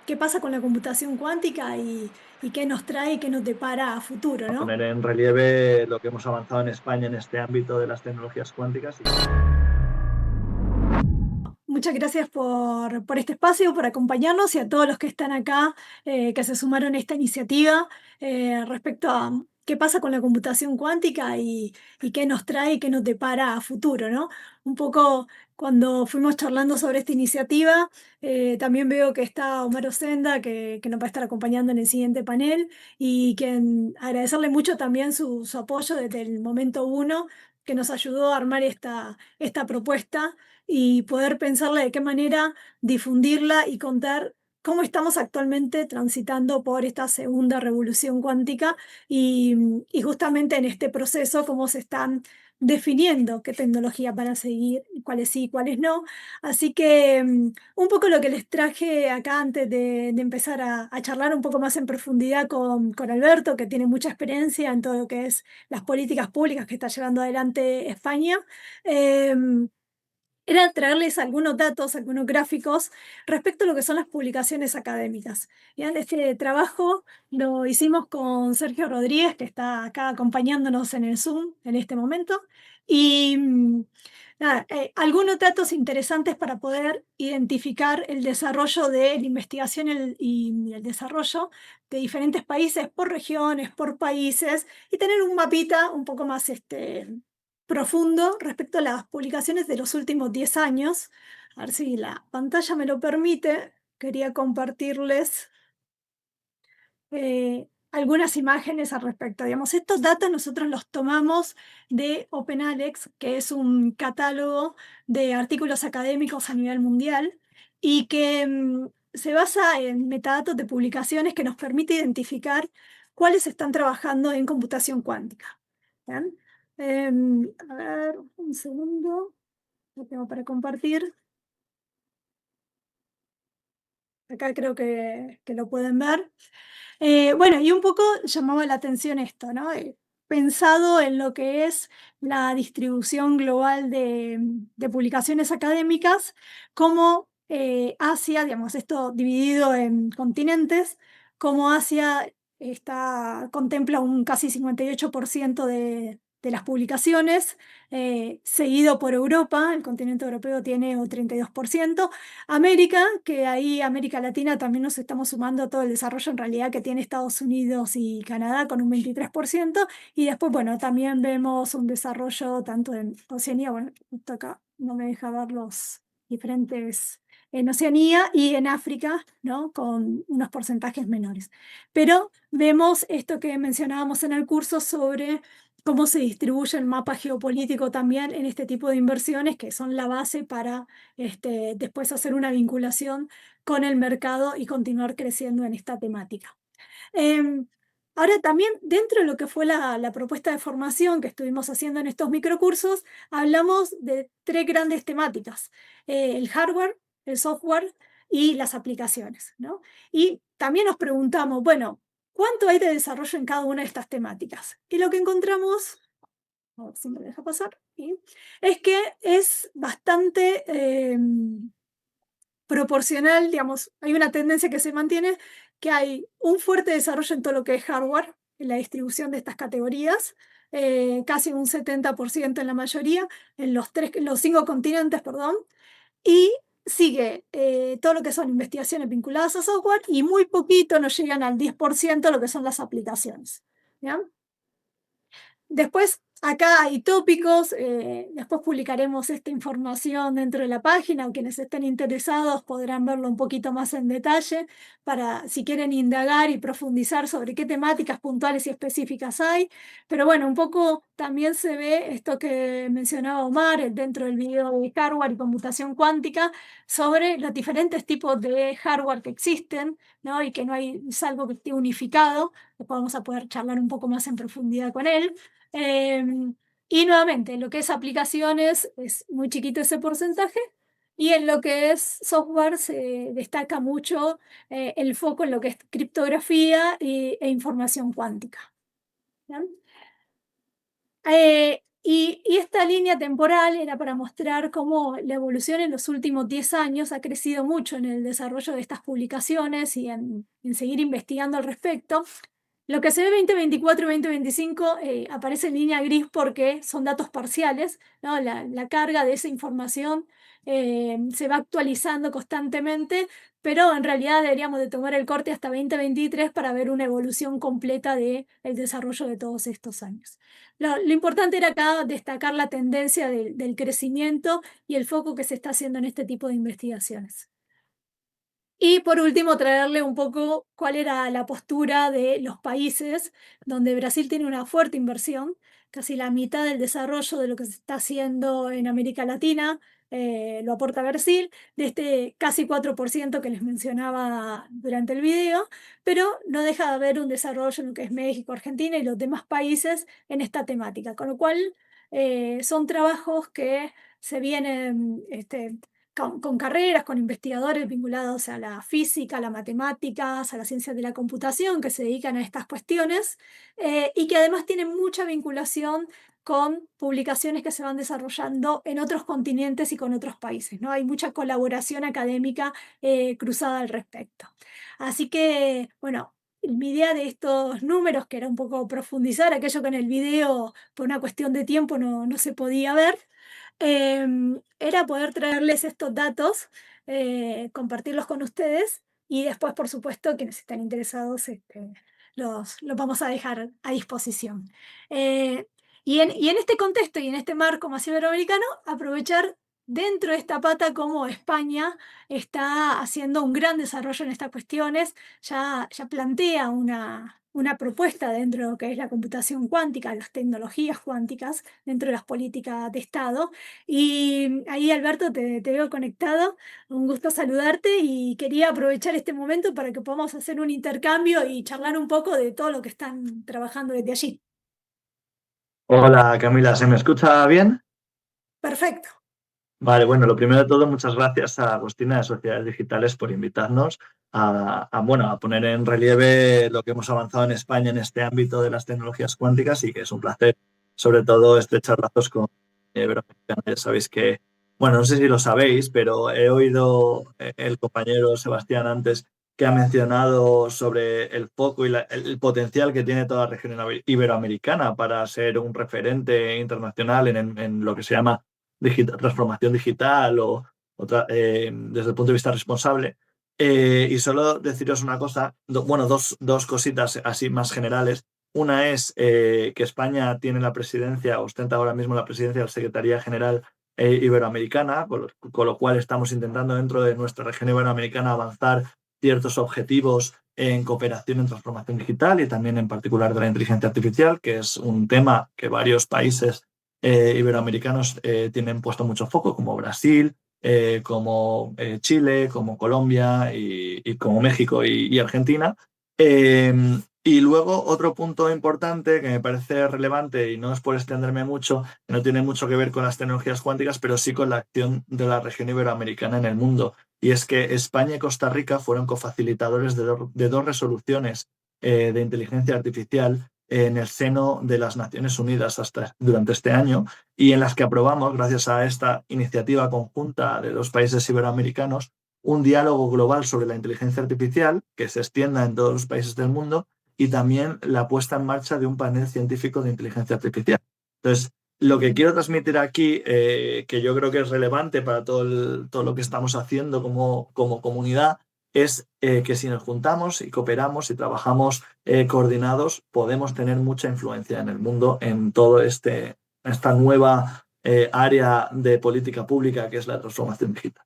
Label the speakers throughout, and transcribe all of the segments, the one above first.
Speaker 1: qué pasa con la computación cuántica y qué nos trae y qué nos depara a futuro,
Speaker 2: A
Speaker 1: ¿no?
Speaker 2: poner en relieve lo que hemos avanzado en España en este ámbito de las tecnologías cuánticas.
Speaker 1: Muchas gracias por este espacio, por acompañarnos y a todos los que están acá, que se sumaron a esta iniciativa respecto a qué pasa con la computación cuántica y qué nos trae y qué nos depara a futuro, ¿no? Un poco cuando fuimos charlando sobre esta iniciativa, también veo que está Omar Osenda, que nos va a estar acompañando en el siguiente panel, y agradecerle mucho también su apoyo desde el momento uno, que nos ayudó a armar esta propuesta y poder pensarla de qué manera difundirla y contar cómo estamos actualmente transitando por esta segunda revolución cuántica y justamente en este proceso cómo se están definiendo qué tecnología van a seguir, cuáles sí y cuáles no. Así que un poco lo que les traje acá antes de empezar a charlar un poco más en profundidad con Alberto, que tiene mucha experiencia en todo lo que es las políticas públicas que está llevando adelante España. Era traerles algunos datos, algunos gráficos respecto a lo que son las publicaciones académicas. Bien, este trabajo lo hicimos con Sergio Rodríguez, que está acá acompañándonos en el Zoom en este momento. Y nada, algunos datos interesantes para poder identificar el desarrollo de la investigación y el desarrollo de diferentes países por regiones, por países, y tener un mapita un poco más profundo respecto a las publicaciones de los últimos 10 años. A ver si la pantalla me lo permite. Quería compartirles algunas imágenes al respecto. Digamos, estos datos nosotros los tomamos de OpenAlex, que es un catálogo de artículos académicos a nivel mundial y que se basa en metadatos de publicaciones que nos permite identificar cuáles están trabajando en computación cuántica. ¿Bien? A ver, un segundo, lo tengo para compartir. Acá creo que lo pueden ver. Bueno, y un poco llamaba la atención esto, ¿no? Pensado en lo que es la distribución global de publicaciones académicas, como Asia, digamos, esto dividido en continentes, como Asia contempla un casi 58% de las publicaciones, seguido por Europa, el continente europeo tiene un 32%. América, que ahí América Latina también nos estamos sumando a todo el desarrollo en realidad que tiene Estados Unidos y Canadá con un 23%, y después, bueno, también vemos un desarrollo tanto en Oceanía, bueno, justo acá no me deja ver los diferentes, en Oceanía y en África, ¿no? Con unos porcentajes menores. Pero vemos esto que mencionábamos en el curso sobre cómo se distribuye el mapa geopolítico también en este tipo de inversiones que son la base para después hacer una vinculación con el mercado y continuar creciendo en esta temática. Em, Ahora también dentro de lo que fue la propuesta de formación que estuvimos haciendo en estos microcursos, hablamos de tres grandes temáticas: el hardware, el software y las aplicaciones, ¿no? Y también nos preguntamos, bueno, ¿cuánto hay de desarrollo en cada una de estas temáticas? Y lo que encontramos, a ver si me deja pasar, ¿sí? Es que es bastante proporcional, digamos, hay una tendencia que se mantiene, que hay un fuerte desarrollo en todo lo que es hardware, en la distribución de estas categorías, casi un 70% en la mayoría, en los cinco continentes, perdón, y sigue todo lo que son investigaciones vinculadas a software y muy poquito, no llegan al 10% lo que son las aplicaciones. ¿Ya? Después, acá hay tópicos, después publicaremos esta información dentro de la página, o quienes estén interesados podrán verlo un poquito más en detalle para si quieren indagar y profundizar sobre qué temáticas puntuales y específicas hay. Pero bueno, un poco también se ve esto que mencionaba Omar dentro del video de hardware y computación cuántica, sobre los diferentes tipos de hardware que existen, ¿no? Y que no hay, es algo que esté unificado. Después vamos a poder charlar un poco más en profundidad con él. Em, y nuevamente, en lo que es aplicaciones es muy chiquito ese porcentaje, y en lo que es software se destaca mucho el foco en lo que es criptografía e información cuántica. ¿Bien? Y esta línea temporal era para mostrar cómo la evolución en los últimos 10 años ha crecido mucho en el desarrollo de estas publicaciones y en seguir investigando al respecto. Lo que se ve 2024 y 2025 aparece en línea gris porque son datos parciales, ¿no? La carga de esa información se va actualizando constantemente, pero en realidad deberíamos de tomar el corte hasta 2023 para ver una evolución completa del desarrollo de todos estos años. Lo importante era acá destacar la tendencia del crecimiento y el foco que se está haciendo en este tipo de investigaciones. Y por último, traerle un poco cuál era la postura de los países donde Brasil tiene una fuerte inversión, casi la mitad del desarrollo de lo que se está haciendo en América Latina lo aporta Brasil, de este casi 4% que les mencionaba durante el video, pero no deja de haber un desarrollo en lo que es México, Argentina y los demás países en esta temática, con lo cual son trabajos que se vienen con carreras, con investigadores vinculados a la física, a las matemáticas, a las ciencias de la computación, que se dedican a estas cuestiones, y que además tienen mucha vinculación con publicaciones que se van desarrollando en otros continentes y con otros países, ¿no? Hay mucha colaboración académica cruzada al respecto. Así que, bueno, mi idea de estos números, que era un poco profundizar aquello que en el video, por una cuestión de tiempo, no se podía ver, era poder traerles estos datos, compartirlos con ustedes y después, por supuesto, quienes estén interesados, los vamos a dejar a disposición. Eh, y en este contexto y en este marco más iberoamericano, aprovechar dentro de esta pata cómo España está haciendo un gran desarrollo en estas cuestiones, ya plantea una propuesta dentro de lo que es la computación cuántica, las tecnologías cuánticas, dentro de las políticas de Estado. Y ahí, Alberto, te veo conectado. Un gusto saludarte y quería aprovechar este momento para que podamos hacer un intercambio y charlar un poco de todo lo que están trabajando desde allí.
Speaker 2: Hola Camila, ¿se me escucha bien?
Speaker 1: Perfecto.
Speaker 2: Vale, bueno, lo primero de todo, muchas gracias a Agustina de Sociedades Digitales por invitarnos bueno, a poner en relieve lo que hemos avanzado en España en este ámbito de las tecnologías cuánticas y que es un placer, sobre todo, estrechar lazos con Iberoamericana. Ya sabéis que, bueno, no sé si lo sabéis, pero he oído el compañero Sebastián antes que ha mencionado sobre el foco y el potencial que tiene toda la región iberoamericana para ser un referente internacional en lo que se llama transformación digital desde el punto de vista responsable. Y solo deciros una cosa, bueno, dos cositas así más generales. Una es que España tiene la presidencia, ostenta ahora mismo la presidencia de la Secretaría General Iberoamericana, con lo cual estamos intentando dentro de nuestra región iberoamericana avanzar ciertos objetivos en cooperación en transformación digital y también en particular de la inteligencia artificial, que es un tema que varios países iberoamericanos tienen puesto mucho foco, como Brasil, como Chile, como Colombia y como México y Argentina. Eh, y luego otro punto importante que me parece relevante y no es por extenderme mucho, no tiene mucho que ver con las tecnologías cuánticas, pero sí con la acción de la región iberoamericana en el mundo. Y es que España y Costa Rica fueron cofacilitadores de dos resoluciones de inteligencia artificial en el seno de las Naciones Unidas durante este año y en las que aprobamos, gracias a esta iniciativa conjunta de los países iberoamericanos, un diálogo global sobre la inteligencia artificial que se extienda en todos los países del mundo y también la puesta en marcha de un panel científico de inteligencia artificial. Entonces, lo que quiero transmitir aquí, que yo creo que es relevante para todo lo que estamos haciendo como comunidad, es que si nos juntamos y cooperamos y trabajamos coordinados, podemos tener mucha influencia en el mundo en todo esta nueva área de política pública que es la transformación digital.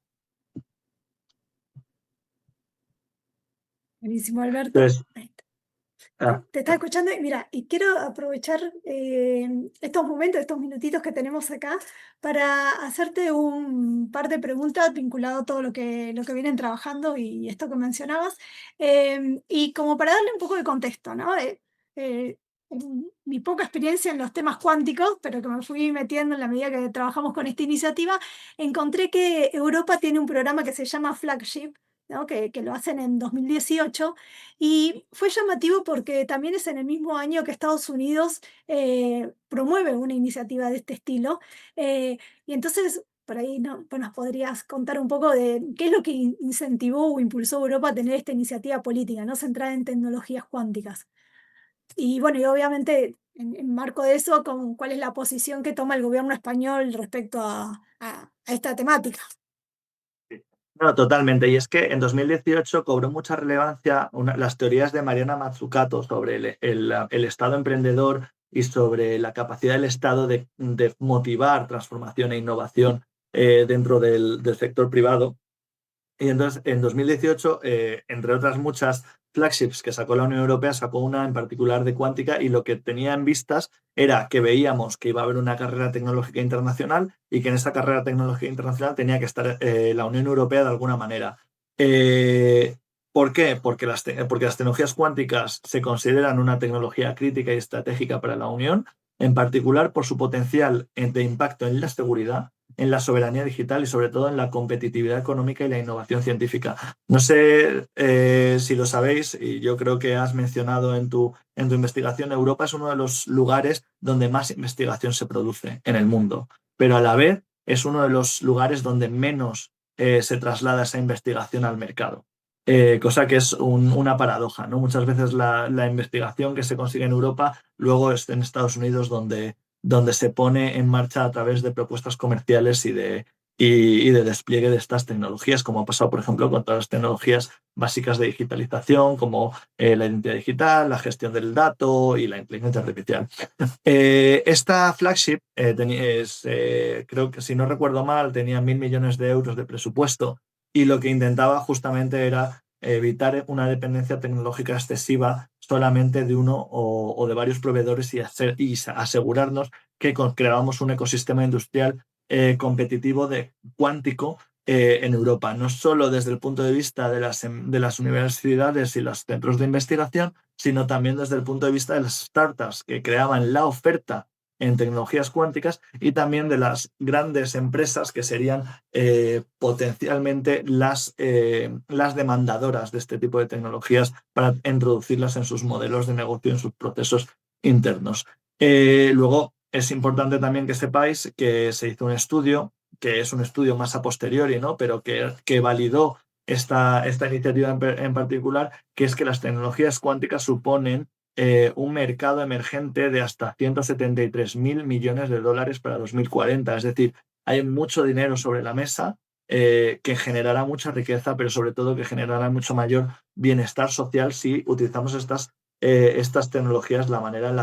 Speaker 1: Buenísimo, Alberto.
Speaker 2: Entonces, ah,
Speaker 1: Te estaba escuchando y mira, y quiero aprovechar estos momentos, estos minutitos que tenemos acá para hacerte un par de preguntas vinculado a todo lo que vienen trabajando y esto que mencionabas. Y como para darle un poco de contexto, ¿no? Mi poca experiencia en los temas cuánticos, pero que me fui metiendo en la medida que trabajamos con esta iniciativa, encontré que Europa tiene un programa que se llama Flagship, ¿no? Que lo hacen en 2018 y fue llamativo porque también es en el mismo año que Estados Unidos promueve una iniciativa de este estilo. Y entonces, por ahí ¿no? Pues nos podrías contar un poco de qué es lo que incentivó o impulsó a Europa a tener esta iniciativa política, ¿no? Centrada en tecnologías cuánticas. Y bueno, y obviamente en marco de eso, ¿cuál es la posición que toma el gobierno español respecto a esta temática?
Speaker 2: No, totalmente. Y es que en 2018 cobró mucha relevancia las teorías de Mariana Mazzucato sobre el Estado emprendedor y sobre la capacidad del Estado de motivar transformación e innovación dentro del sector privado. Y entonces, en 2018, entre otras muchas flagships que sacó la Unión Europea, sacó una en particular de cuántica y lo que tenía en vistas era que veíamos que iba a haber una carrera tecnológica internacional y que en esa carrera tecnológica internacional tenía que estar la Unión Europea de alguna manera. Eh, ¿Por qué? Porque las tecnologías cuánticas se consideran una tecnología crítica y estratégica para la Unión, en particular por su potencial de impacto en la seguridad, en la soberanía digital y sobre todo en la competitividad económica y la innovación científica. No sé si lo sabéis, y yo creo que has mencionado en tu investigación, Europa es uno de los lugares donde más investigación se produce en el mundo, pero a la vez es uno de los lugares donde menos se traslada esa investigación al mercado. Cosa que es una paradoja, ¿no? Muchas veces la investigación que se consigue en Europa luego es en Estados Unidos donde se pone en marcha a través de propuestas comerciales y de despliegue de estas tecnologías, como ha pasado, por ejemplo, con todas las tecnologías básicas de digitalización, como la identidad digital, la gestión del dato y la inteligencia artificial. Esta flagship, creo que si no recuerdo mal, tenía 1.000 millones de euros de presupuesto y lo que intentaba justamente era evitar una dependencia tecnológica excesiva solamente de uno o de varios proveedores y asegurarnos que creábamos un ecosistema industrial competitivo de cuántico en Europa, no solo desde el punto de vista de las universidades y los centros de investigación, sino también desde el punto de vista de las startups que creaban la oferta en tecnologías cuánticas y también de las grandes empresas que serían potencialmente las demandadoras de este tipo de tecnologías para introducirlas en sus modelos de negocio, en sus procesos internos. Luego, es importante también que sepáis que se hizo un estudio, que es un estudio más a posteriori, ¿no? Pero que validó esta iniciativa en particular, que es que las tecnologías cuánticas suponen un mercado emergente de hasta 173.000 millones de dólares para 2040. Es decir, hay mucho dinero sobre la mesa que generará mucha riqueza, pero sobre todo que generará mucho mayor bienestar social si utilizamos estas tecnologías de la manera en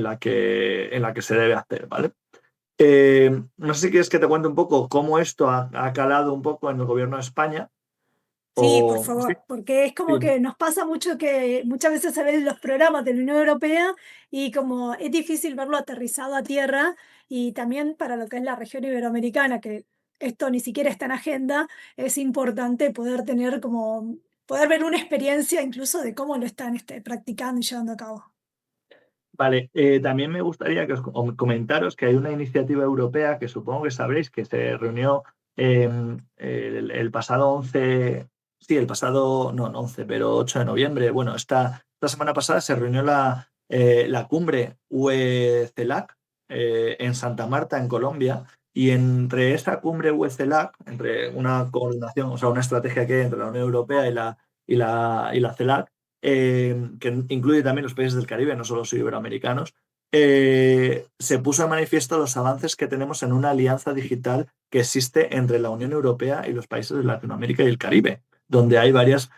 Speaker 2: la que se debe hacer, ¿vale? No sé si quieres que te cuente un poco cómo esto ha calado un poco en el gobierno de España
Speaker 1: Sí, por
Speaker 2: sí,
Speaker 1: favor, porque es como
Speaker 2: sí.
Speaker 1: que nos pasa mucho que muchas veces se ven los programas de la Unión Europea y como es difícil verlo aterrizado a tierra y también para lo que es la región iberoamericana, que esto ni siquiera está en agenda, es importante poder tener como, poder ver una experiencia incluso de cómo lo están practicando y llevando a cabo.
Speaker 2: Vale, también me gustaría que comentaros que hay una iniciativa europea que supongo que sabréis que se reunió el pasado 11, sí, el pasado, no 11, pero 8 de noviembre. Bueno, esta semana pasada se reunió la cumbre UE-CELAC en Santa Marta, en Colombia, y entre esta cumbre UE-CELAC, entre una coordinación, o sea, una estrategia que hay entre la Unión Europea y la CELAC, que incluye también los países del Caribe, no solo los iberoamericanos, se puso de manifiesto los avances que tenemos en una alianza digital que existe entre la Unión Europea y los países de Latinoamérica y el Caribe, donde hay varios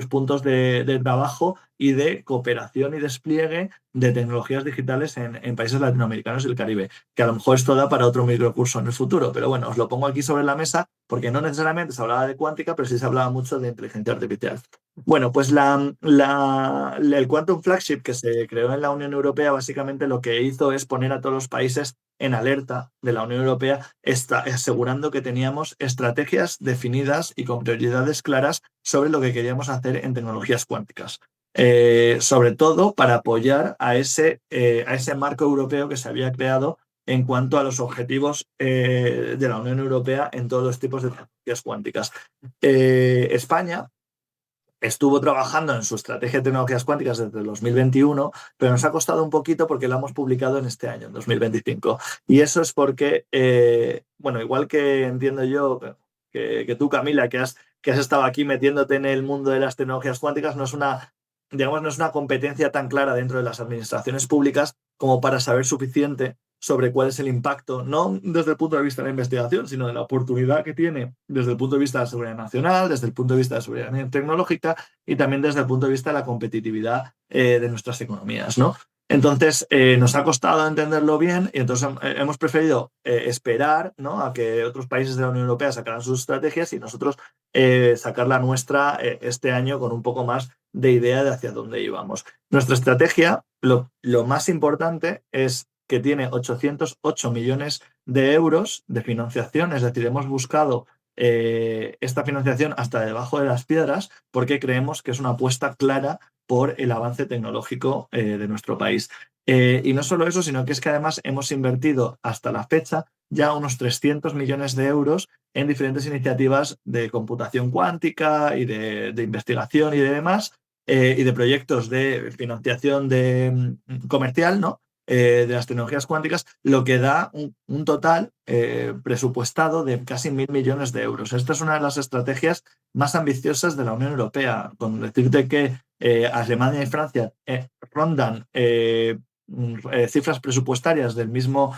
Speaker 2: puntos de trabajo y de cooperación y despliegue de tecnologías digitales en países latinoamericanos y el Caribe, que a lo mejor esto da para otro microcurso en el futuro, pero bueno, os lo pongo aquí sobre la mesa porque no necesariamente se hablaba de cuántica, pero sí se hablaba mucho de inteligencia artificial. Bueno, pues el Quantum Flagship que se creó en la Unión Europea básicamente lo que hizo es poner a todos los países en alerta de la Unión Europea, asegurando que teníamos estrategias definidas y con prioridades claras sobre lo que queríamos hacer en tecnologías cuánticas. Sobre todo para apoyar a ese marco europeo que se había creado en cuanto a los objetivos de la Unión Europea en todos los tipos de tecnologías cuánticas. España estuvo trabajando en su estrategia de tecnologías cuánticas desde el 2021, pero nos ha costado un poquito porque la hemos publicado en este año, en 2025. Y eso es porque, bueno, igual que entiendo yo que tú, Camila, que has estado aquí metiéndote en el mundo de las tecnologías cuánticas, no es una, digamos, no es una competencia tan clara dentro de las administraciones públicas como para saber suficiente sobre cuál es el impacto, no desde el punto de vista de la investigación, sino de la oportunidad que tiene desde el punto de vista de la seguridad nacional, desde el punto de vista de la seguridad tecnológica y también desde el punto de vista de la competitividad de nuestras economías, ¿no? Entonces, nos ha costado entenderlo bien y entonces hemos preferido esperar, ¿no?, a que otros países de la Unión Europea sacaran sus estrategias y nosotros sacar la nuestra este año con un poco más de idea de hacia dónde íbamos. Nuestra estrategia, lo más importante es que tiene 808 millones de euros de financiación, es decir, hemos buscado esta financiación hasta debajo de las piedras porque creemos que es una apuesta clara por el avance tecnológico de nuestro país. Y no solo eso, sino que es que además hemos invertido hasta la fecha ya unos 300 millones de euros en diferentes iniciativas de computación cuántica y de investigación y de demás, y de proyectos de financiación comercial, ¿no?, de las tecnologías cuánticas, lo que da un total presupuestado de casi 1.000 millones de euros. Esta es una de las estrategias más ambiciosas de la Unión Europea, con decirte que Alemania y Francia rondan cifras presupuestarias del mismo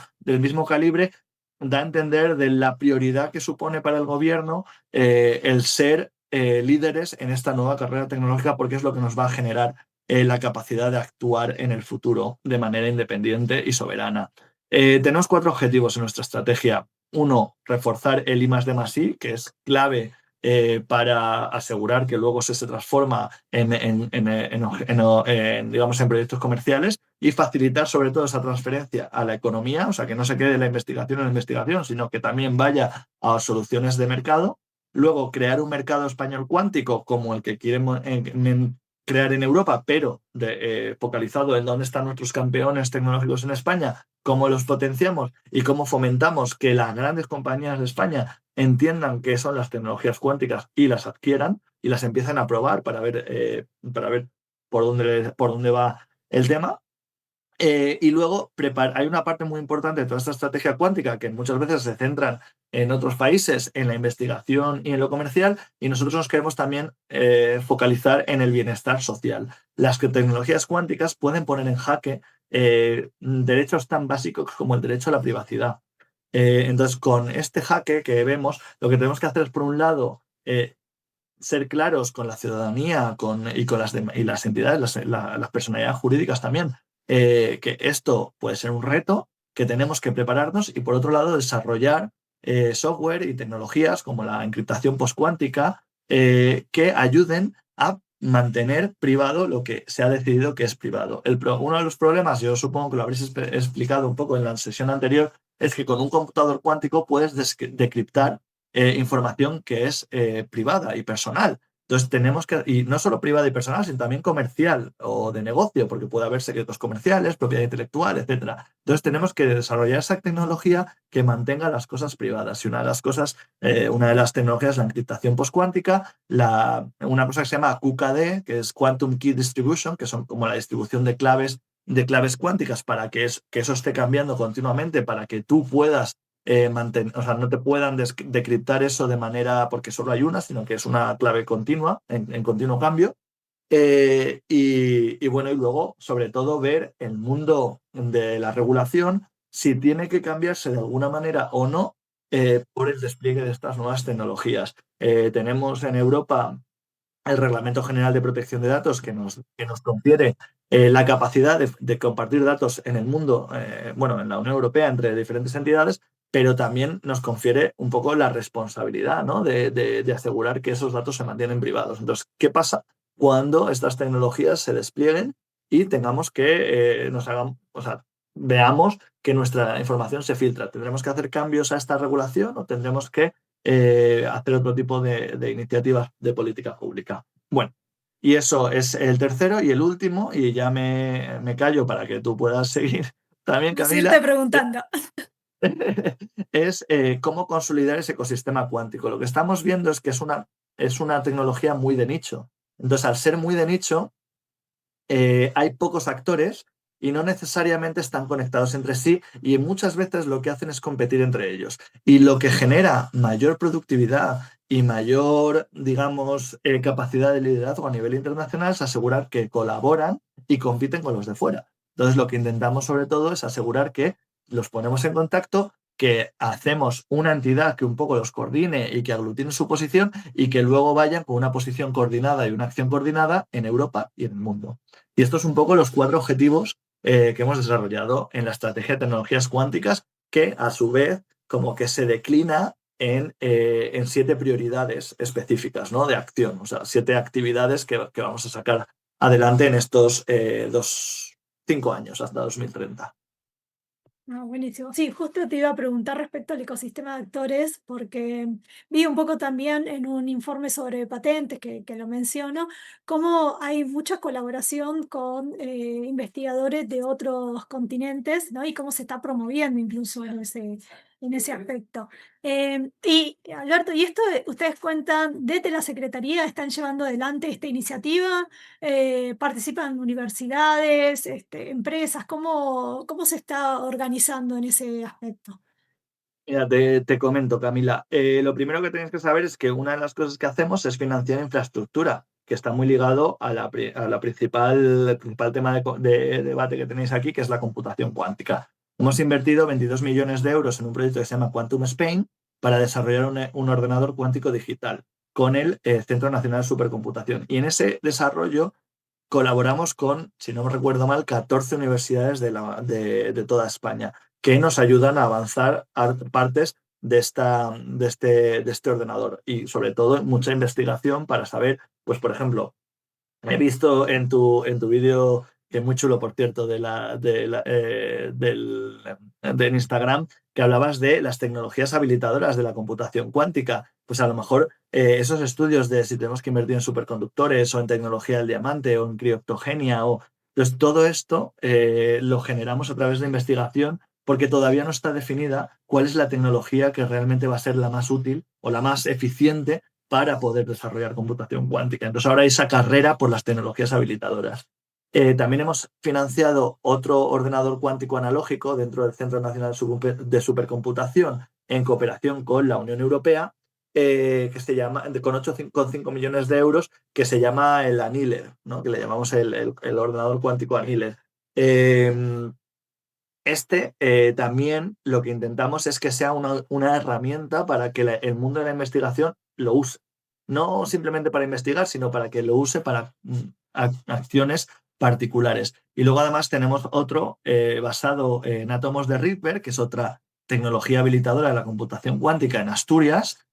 Speaker 2: calibre, da a entender de la prioridad que supone para el gobierno el ser líderes en esta nueva carrera tecnológica, porque es lo que nos va a generar la capacidad de actuar en el futuro de manera independiente y soberana. Tenemos 4 objetivos en nuestra estrategia. Uno, reforzar el I+D+I, que es clave para asegurar que luego se transforma digamos, en proyectos comerciales y facilitar sobre todo esa transferencia a la economía, o sea, que no se quede la investigación en la investigación, sino que también vaya a soluciones de mercado. Luego, crear un mercado español cuántico como el que queremos crear en Europa, pero focalizado en dónde están nuestros campeones tecnológicos en España, cómo los potenciamos y cómo fomentamos que las grandes compañías de España entiendan qué son las tecnologías cuánticas y las adquieran y las empiezan a probar para ver por dónde va el tema. Y luego hay una parte muy importante de toda esta estrategia cuántica que muchas veces se centran en otros países, en la investigación y en lo comercial, y nosotros nos queremos también focalizar en el bienestar social. Las tecnologías cuánticas pueden poner en jaque derechos tan básicos como el derecho a la privacidad. Entonces, con este jaque que vemos, lo que tenemos que hacer es, por un lado, ser claros con la ciudadanía y con las entidades, las personalidades jurídicas también, que esto puede ser un reto, que tenemos que prepararnos y, por otro lado, desarrollar software y tecnologías como la encriptación postcuántica que ayuden a mantener privado lo que se ha decidido que es privado. Uno de los problemas, yo supongo que lo habréis explicado un poco en la sesión anterior, es que con un computador cuántico puedes decriptar información que es privada y personal. Entonces tenemos que, y no solo privada y personal, sino también comercial o de negocio, porque puede haber secretos comerciales, propiedad intelectual, etc. Entonces tenemos que desarrollar esa tecnología que mantenga las cosas privadas. Y una de las tecnologías es la encriptación postcuántica, una cosa que se llama QKD, que es Quantum Key Distribution, que son como la distribución de claves cuánticas para que eso esté cambiando continuamente, para que tú puedas o sea, no te puedan decriptar eso de manera porque solo hay una, sino que es una clave continua, en continuo cambio. Y bueno, y luego, sobre todo, ver el mundo de la regulación, si tiene que cambiarse de alguna manera o no por el despliegue de estas nuevas tecnologías. Tenemos en Europa el Reglamento General de Protección de Datos que nos confiere la capacidad de compartir datos en el mundo, bueno, en la Unión Europea, entre diferentes entidades, pero también nos confiere un poco la responsabilidad, ¿no?, de asegurar que esos datos se mantienen privados. Entonces, ¿qué pasa cuando estas tecnologías se desplieguen y tengamos que o sea, veamos que nuestra información se filtra? ¿Tendremos que hacer cambios a esta regulación o tendremos que hacer otro tipo de iniciativas de política pública? Bueno, y eso es el tercero y el último, y ya me callo para que tú puedas seguir también,
Speaker 1: Vamos a irte
Speaker 2: Camila,
Speaker 1: preguntando.
Speaker 2: es cómo consolidar ese ecosistema cuántico. Lo que estamos viendo es que es una tecnología muy de nicho. Entonces, al ser muy de nicho, hay pocos actores y no necesariamente están conectados entre sí y muchas veces lo que hacen es competir entre ellos. Y lo que genera mayor productividad y mayor, digamos, capacidad de liderazgo a nivel internacional es asegurar que colaboran y compiten con los de fuera. Entonces, lo que intentamos sobre todo es asegurar que los ponemos en contacto, que hacemos una entidad que un poco los coordine y que aglutine su posición y que luego vayan con una posición coordinada y una acción coordinada en Europa y en el mundo. Y estos son un poco los 4 objetivos que hemos desarrollado en la estrategia de tecnologías cuánticas, que a su vez como que se declina en 7 prioridades específicas, ¿no? De acción, o sea, 7 actividades que vamos a sacar adelante en estos 5 años, hasta 2030.
Speaker 1: Ah, buenísimo. Sí, justo te iba a preguntar respecto al ecosistema de actores, porque vi un poco también en un informe sobre patentes que lo menciono, cómo hay mucha colaboración con investigadores de otros continentes, ¿no? Y cómo se está promoviendo incluso en ese aspecto. Y Alberto, ¿y esto ustedes cuentan desde la Secretaría, están llevando adelante esta iniciativa? ¿Participan universidades, empresas? ¿Cómo se está organizando en ese aspecto?
Speaker 2: Mira, te comento, Camila. Lo primero que tenéis que saber es que una de las cosas que hacemos es financiar infraestructura, que está muy ligado a la el principal tema de debate que tenéis aquí, que es la computación cuántica. Hemos invertido 22 millones de euros en un proyecto que se llama Quantum Spain para desarrollar un ordenador cuántico digital con el Centro Nacional de Supercomputación. Y en ese desarrollo colaboramos con, si no me recuerdo mal, 14 universidades de toda España que nos ayudan a avanzar a partes de este ordenador y sobre todo mucha investigación para saber, pues por ejemplo, he visto en tu vídeo, que es muy chulo, por cierto, de Instagram, que hablabas de las tecnologías habilitadoras de la computación cuántica. Pues a lo mejor esos estudios de si tenemos que invertir en superconductores o en tecnología del diamante o en criptogenia pues todo esto lo generamos a través de investigación porque todavía no está definida cuál es la tecnología que realmente va a ser la más útil o la más eficiente para poder desarrollar computación cuántica. Entonces ahora hay esa carrera por las tecnologías habilitadoras. También hemos financiado otro ordenador cuántico analógico dentro del Centro Nacional de Supercomputación en cooperación con la Unión Europea, que se llama, con 8,5 millones de euros, que se llama el Annealer, ¿no? Que le llamamos el ordenador cuántico Annealer. También lo que intentamos es que sea una herramienta para que el mundo de la investigación lo use. No simplemente para investigar, sino para que lo use para acciones particulares. Y luego además tenemos otro basado en átomos de Rydberg, que es otra tecnología habilitadora de la computación cuántica en Asturias,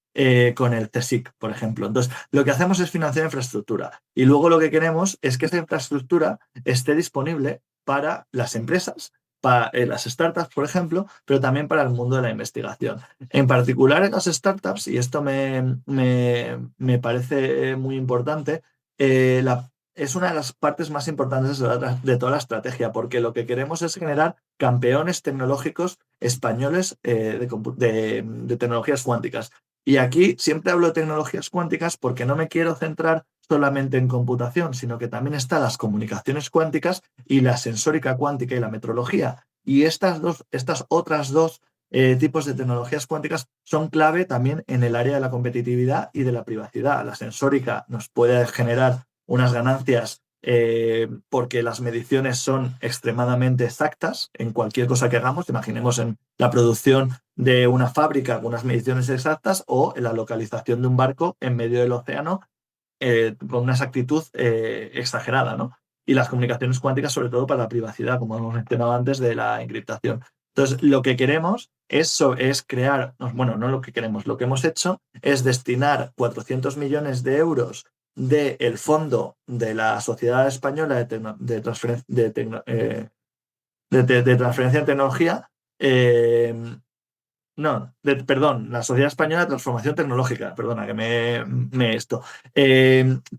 Speaker 2: con el CSIC, por ejemplo. Entonces, lo que hacemos es financiar infraestructura. Y luego lo que queremos es que esa infraestructura esté disponible para las empresas, para las startups, por ejemplo, pero también para el mundo de la investigación. En particular en las startups, y esto me parece muy importante, es una de las partes más importantes de toda la estrategia, porque lo que queremos es generar campeones tecnológicos españoles de tecnologías cuánticas. Y aquí siempre hablo de tecnologías cuánticas porque no me quiero centrar solamente en computación, sino que también están las comunicaciones cuánticas y la sensórica cuántica y la metrología. Y estas otras dos tipos de tecnologías cuánticas son clave también en el área de la competitividad y de la privacidad. La sensórica nos puede generar unas ganancias porque las mediciones son extremadamente exactas en cualquier cosa que hagamos. Imaginemos en la producción de una fábrica con unas mediciones exactas o en la localización de un barco en medio del océano con una exactitud exagerada, ¿no? Y las comunicaciones cuánticas, sobre todo para la privacidad, como hemos mencionado antes, de la encriptación. Entonces, lo que queremos es crear, bueno, no lo que queremos, lo que hemos hecho es destinar 400 millones de euros del fondo de la Sociedad Española de Transferencia de Tecnología, no, perdón, la Sociedad Española de Transformación Tecnológica, perdona, que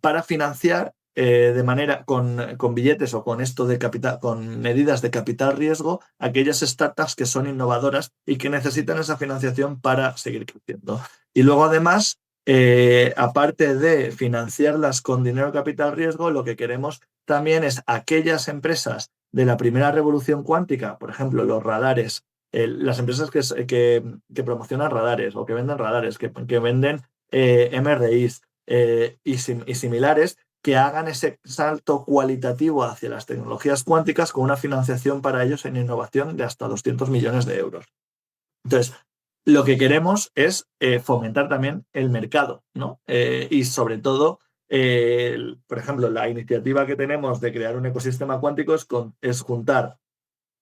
Speaker 2: para financiar de manera con billetes o con esto de capital, con medidas de capital riesgo, aquellas startups que son innovadoras y que necesitan esa financiación para seguir creciendo. Y luego, además, aparte de financiarlas con dinero capital riesgo, lo que queremos también es aquellas empresas de la primera revolución cuántica, por ejemplo, los radares, las empresas que promocionan radares o que venden radares, que venden MRIs y similares, que hagan ese salto cualitativo hacia las tecnologías cuánticas con una financiación para ellos en innovación de hasta 200 millones de euros. Entonces, lo que queremos es fomentar también el mercado, ¿no? Y sobre todo, por ejemplo, la iniciativa que tenemos de crear un ecosistema cuántico es juntar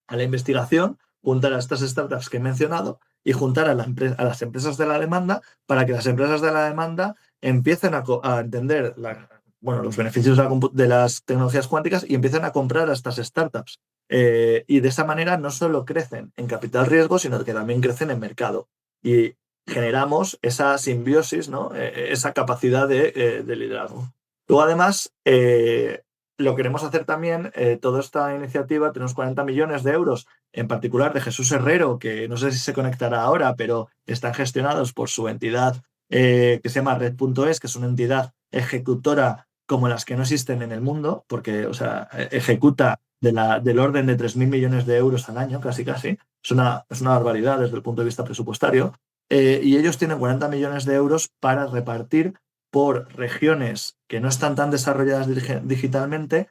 Speaker 2: a la investigación, juntar a estas startups que he mencionado y juntar a las empresas de la demanda para que las empresas de la demanda empiecen a entender los beneficios de las tecnologías cuánticas y empiecen a comprar a estas startups. Y de esa manera no solo crecen en capital riesgo, sino que también crecen en mercado. Y generamos esa simbiosis, ¿no? Esa capacidad de liderazgo. Luego, además, lo queremos hacer también, toda esta iniciativa, tenemos 40 millones de euros, en particular de Jesús Herrero, que no sé si se conectará ahora, pero están gestionados por su entidad que se llama Red.es, que es una entidad ejecutora como las que no existen en el mundo, porque, o sea, ejecuta del orden de 3.000 millones de euros al año, casi casi. Es una barbaridad desde el punto de vista presupuestario. Y ellos tienen 40 millones de euros para repartir por regiones que no están tan desarrolladas digitalmente,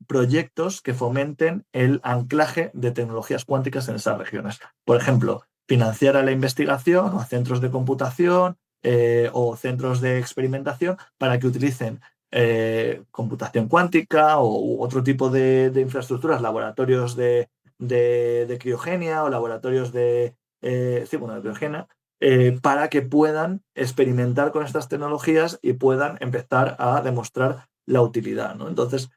Speaker 2: proyectos que fomenten el anclaje de tecnologías cuánticas en esas regiones. Por ejemplo, financiar a la investigación o a centros de computación o centros de experimentación para que utilicen computación cuántica u otro tipo de infraestructuras, laboratorios de criogenia o laboratorios de criogenia, para que puedan experimentar con estas tecnologías y puedan empezar a demostrar la utilidad, ¿no? Entonces,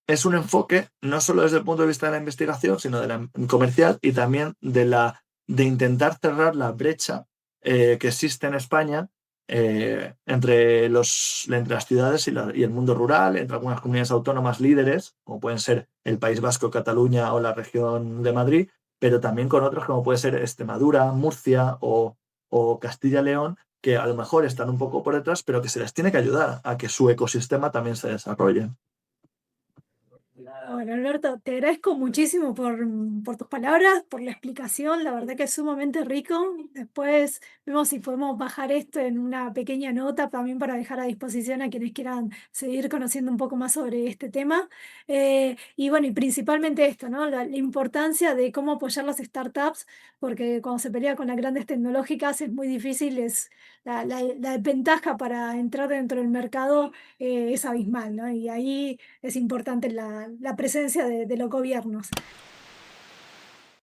Speaker 2: es un enfoque no solo desde el punto de vista de la investigación, sino de la comercial y también de intentar cerrar la brecha que existe en España entre las ciudades y el mundo rural, entre algunas comunidades autónomas líderes, como pueden ser el País Vasco, Cataluña o la región de Madrid, pero también con otros como puede ser Extremadura, Murcia o Castilla-León, que a lo mejor están un poco por detrás, pero que se les tiene que ayudar a que su ecosistema también se desarrolle.
Speaker 1: Bueno, Alberto, te agradezco muchísimo por tus palabras, por la explicación, la verdad que es sumamente rico. Después vemos si podemos bajar esto en una pequeña nota también para dejar a disposición a quienes quieran seguir conociendo un poco más sobre este tema. Y bueno, y principalmente esto, ¿no? La importancia de cómo apoyar las startups, porque cuando se pelea con las grandes tecnológicas es muy difícil, la ventaja para entrar dentro del mercado es abismal, ¿no? Y ahí es importante la presencia de los gobiernos.